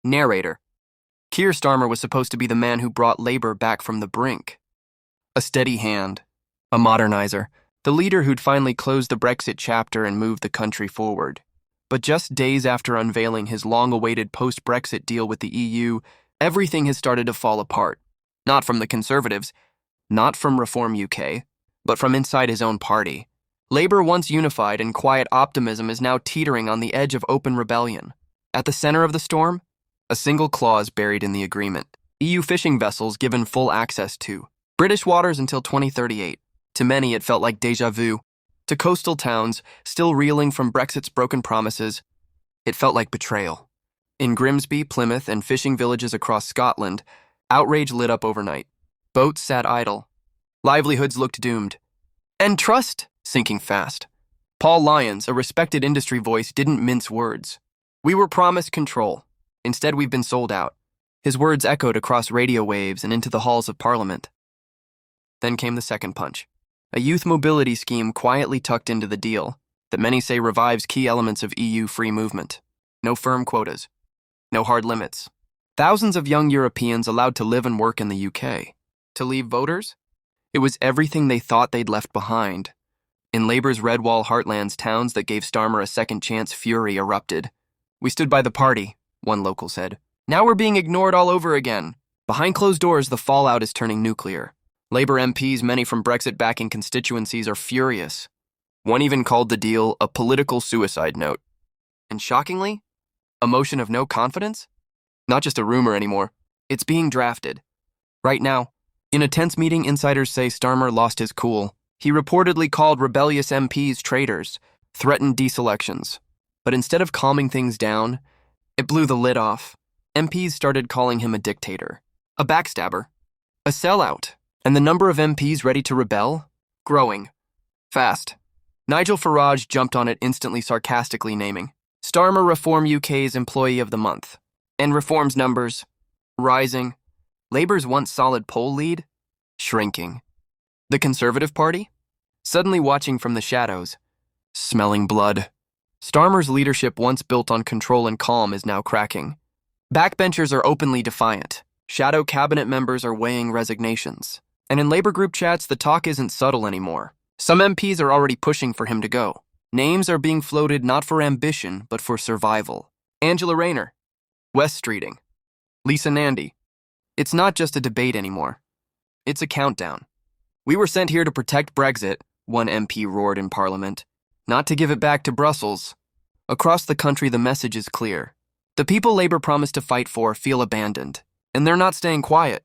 Narrator. Keir Starmer was supposed to be the man who brought Labour back from the brink. A steady hand, a modernizer, the leader who'd finally closed the Brexit chapter and moved the country forward. But just days after unveiling his long-awaited post-Brexit deal with the EU, everything has started to fall apart. Not from the Conservatives, not from Reform UK, but from inside his own party. Labour, once unified and quiet optimism, is now teetering on the edge of open rebellion. At the center of the storm, a single clause buried in the agreement. EU fishing vessels given full access to British waters until 2038. To many, it felt like déjà vu. To coastal towns, still reeling from Brexit's broken promises, it felt like betrayal. In Grimsby, Plymouth, and fishing villages across Scotland, outrage lit up overnight. Boats sat idle. Livelihoods looked doomed. And trust sinking fast. Paul Lyons, a respected industry voice, didn't mince words. We were promised control. Instead, we've been sold out. His words echoed across radio waves and into the halls of Parliament. Then came the second punch. A youth mobility scheme quietly tucked into the deal that many say revives key elements of EU free movement. No firm quotas. No hard limits. Thousands of young Europeans allowed to live and work in the UK. To leave voters? It was everything they thought they'd left behind. In Labour's Red Wall heartlands, towns that gave Starmer a second chance, fury erupted. We stood by the party, one local said. Now we're being ignored all over again. Behind closed doors, the fallout is turning nuclear. Labour MPs, many from Brexit-backing constituencies, are furious. One even called the deal a political suicide note. And shockingly, a motion of no confidence? Not just a rumor anymore. It's being drafted. Right now, in a tense meeting, insiders say Starmer lost his cool. He reportedly called rebellious MPs traitors, threatened deselections. But instead of calming things down, it blew the lid off. MPs started calling him a dictator, a backstabber, a sellout, and the number of MPs ready to rebel? Growing. Fast. Nigel Farage jumped on it instantly, sarcastically naming Starmer Reform UK's Employee of the Month. And Reform's numbers? Rising. Labour's once solid poll lead? Shrinking. The Conservative Party? Suddenly watching from the shadows, smelling blood. Starmer's leadership, once built on control and calm, is now cracking. Backbenchers are openly defiant. Shadow cabinet members are weighing resignations. And in Labour group chats, the talk isn't subtle anymore. Some MPs are already pushing for him to go. Names are being floated not for ambition, but for survival. Angela Rayner. West Streeting. Lisa Nandy. It's not just a debate anymore. It's a countdown. We were sent here to protect Brexit, one MP roared in Parliament. Not to give it back to Brussels. Across the country, the message is clear. The people Labour promised to fight for feel abandoned, and they're not staying quiet.